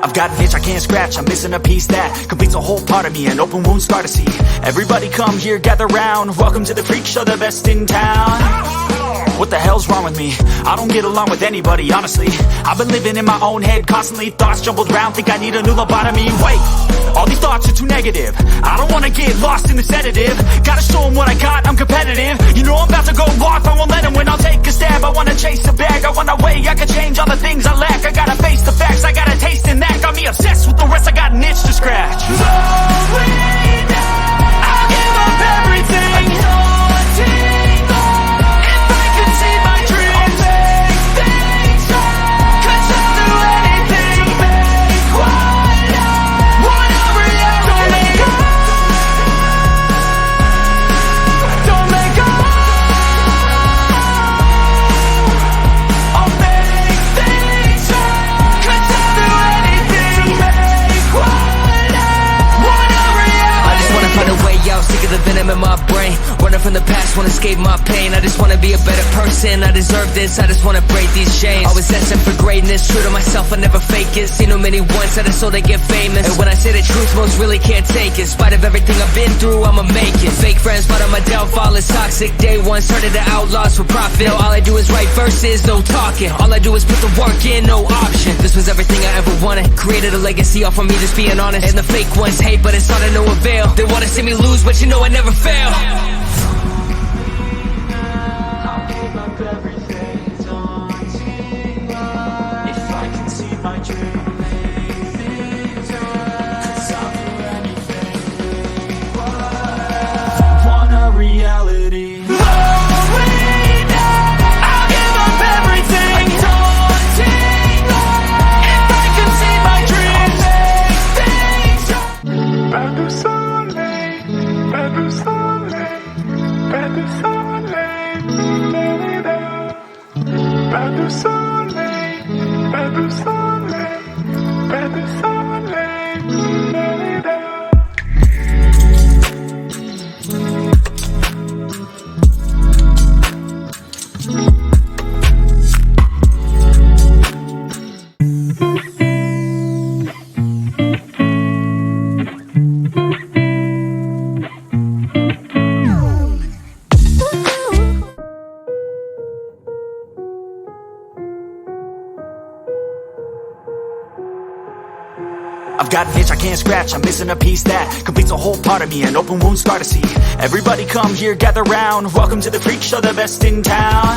I've got an itch I can't scratch, I'm missing a piece that completes a whole part of me, an open wound scar to see. Everybody come here, gather round, welcome to the freak show, the best in town. What the hell's wrong with me? I don't get along with anybody, honestly. I've been living in my own head constantly, thoughts jumbled round, think I need a new lobotomy. Wait, all these thoughts are too negative, I don't wanna get lost in the sedative. Gotta show them what I got, I'm competitive. You know I'm about to go off, I won't let them win, I'll take a stab. I wanna chase a bag, I wanna weigh, I can change all the things I lack. I gotta face the facts, I got a taste in that. Got me obsessed with the rest, I got an itch to scratch. Slowly now, I'll give up everything. The venom in my brain, running from the past, wanna escape my pain. I just wanna be a better person, I deserve this, I just wanna break these chains. Always destined for greatness, true to myself, I never fake it. Seen too many once, I just so they get famous. And when I say the truth, most really can't take it. In spite of everything I've been through, I'ma make it. Fake friends, but on my downfall is toxic. Day one, started to outlaws for profit. Now all I do is write verses, no talking. All I do is put the work in, no option. This was everything I ever wanted, created a legacy off of me, just being honest. And the fake ones hate, but it's all to no avail. They wanna see me lose, but you know I never fail. I'll give up everything, daunting if I can see my dream. Cause I'll do anything. Want a reality. Slowly now, I'll give up everything. Daunting if I can see my dream. Pas de soleil, pas de soleil, pas de soleil, pas de soleil, pas de soleil, pas de soleil. I've got an itch I can't scratch, I'm missing a piece that completes a whole part of me, an open wound scar to see. Everybody come here, gather round, welcome to the freak show, the best in town.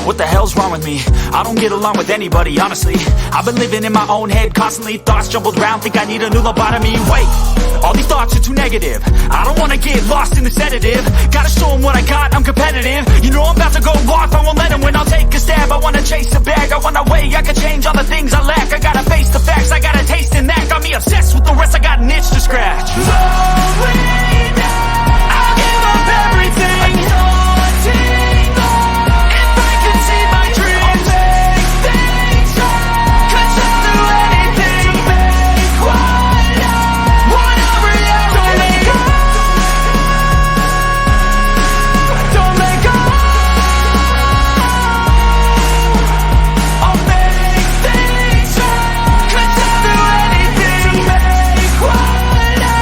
What the hell's wrong with me? I don't get along with anybody, honestly. I've been living in my own head constantly, thoughts jumbled round, think I need a new lobotomy. Wait, all these thoughts are too negative, I don't wanna get lost in the sedative. Gotta show them what I got, I'm competitive. You know I'm about to go off, I won't let them win, I'll take a stab. I wanna chase a bag, I wanna weigh, I can change all the things I lack. I gotta face the facts, I got a taste in that. Got me obsessed with the rest, I got an itch to scratch. Slowly now, I'll give up everything. Daunting if I can see my dream. Make things right, cause I'll do anything to make what I want a reality. Don't let go, I'll make things right, cause I'll do anything to make what I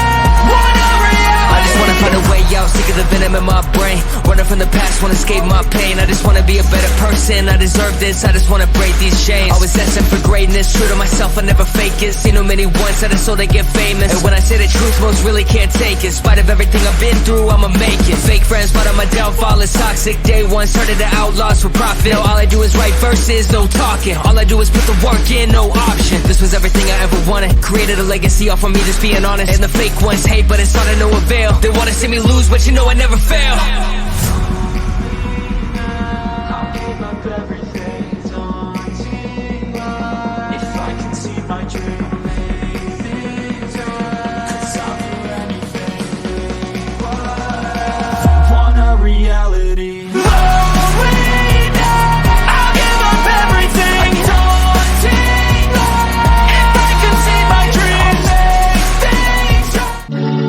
want a reality. I just wanna find a way out, sick of the venom in my brain. Running from the past, wanna escape my pain. I just wanna be a better person, I deserve this, I just wanna break these chains. Always destined for greatness, true to myself, I never fake it. Seen too many once, I just so they get famous. And when I say the truth, most really can't take it. In spite of everything I've been through, I'ma make it. Fake friends, but on my downfall is toxic. Day one, started to outlaws for profit. Now all I do is write verses, no talking. All I do is put the work in, no option. This was everything I ever wanted, created a legacy off of me, just being honest. And the fake ones hate, but it's all to no avail. They wanna see me lose, but you know I never fail. I'll give up everything, daunting if I can see my dream. Cause I'll do anything. Want a reality. Slowly now, I'll give up everything. Daunting if I can see my dream. Make things right.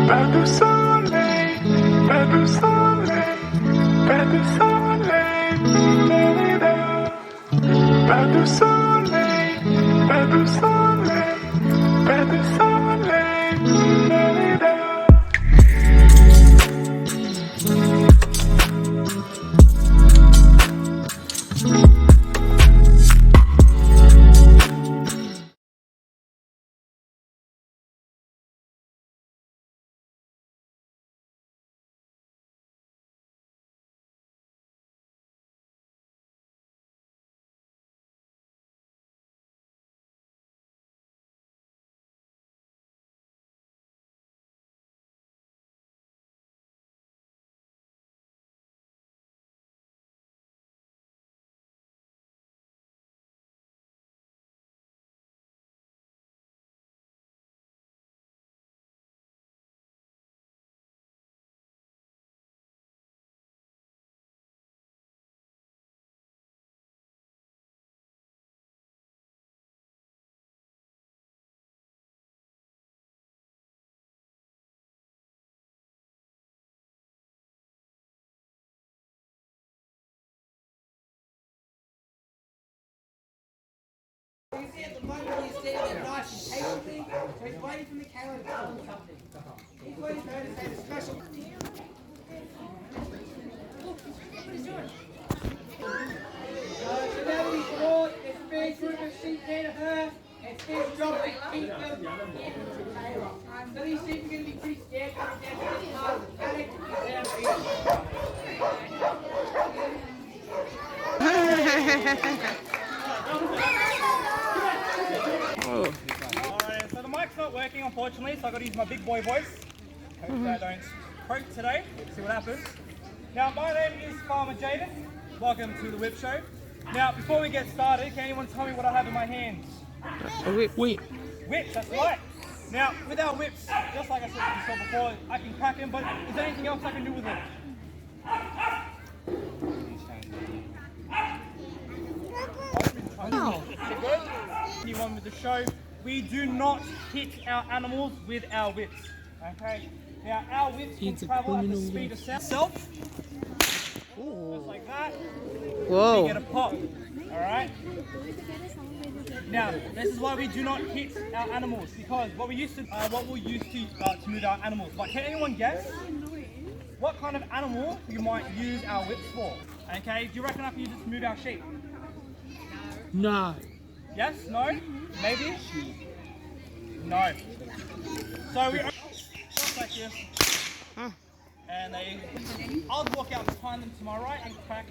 Pas de soleil, pas de soleil, pas de soleil, pas de soleil, pas de soleil. You see at the moment he's standing there nice and patiently, so he's waiting for Michaela to tell him something. He's waiting for her to say the special. What is doing? So now that he's caught, it's being through the sheep there to her, it's his job to keep them in the Michaela. So these sheep are going to be pretty scared coming down to this part of the paddock. They're Alright, so the mic's not working unfortunately, so I've got to use my big boy voice. Hopefully I don't croak today. See what happens. Now my name is Farmer Jaden. Welcome to the Whip Show. Now before we get started, can anyone tell me what I have in my hands? A whip. Whips, that's right. Now with our whips, just like I said before, I can crack them, but is there anything else I can do with it? Anyone with the show, we do not hit our animals with our whips. Okay? Now our whips can travel at the speed of sound. Just like that. Whoa. We get a pop. Alright? Now, this is why we do not hit our animals, because what we'll use to move our animals. But can anyone guess what kind of animal you might use our whips for? Okay, do you reckon I can use it to move our sheep? No. Yes? No? Maybe? No. So we just like this. And I'll walk out behind them to my right and crack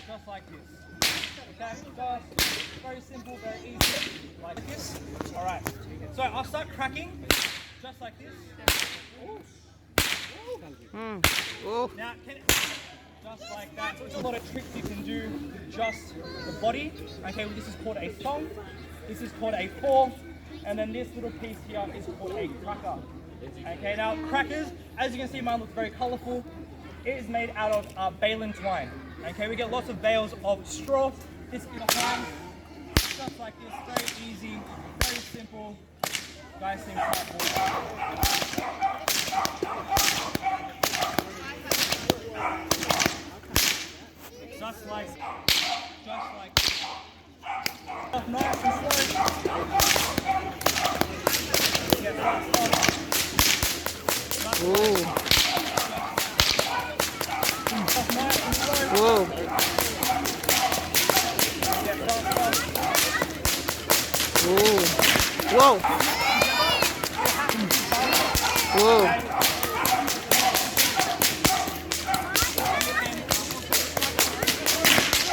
just like this. Okay? Just very simple, very easy. Like this. Alright. So I'll start cracking just like this. Now, just like that. So there's a lot of tricks you can do with just the body. Okay, well, this is called a thong. This is called a fall. And then this little piece here is called a cracker. Okay, now crackers, as you can see, mine looks very colourful. It is made out of baling twine. Okay, we get lots of bales of straw. This is behind, just like this, very easy, very simple. Guys seem quite cool. Just like nice and slow. Get fast. Whoa. Nice and slow. Whoa. Get fast. Whoa. Whoa. Whoa.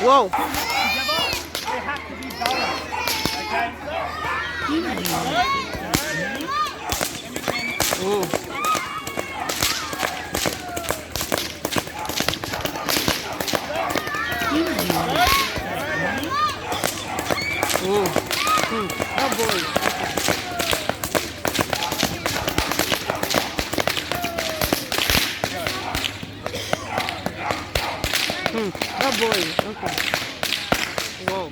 Whoa. They have to be balanced. Okay? Whoa. Whoa. Oh boy. Oh boy. Okay. Whoa.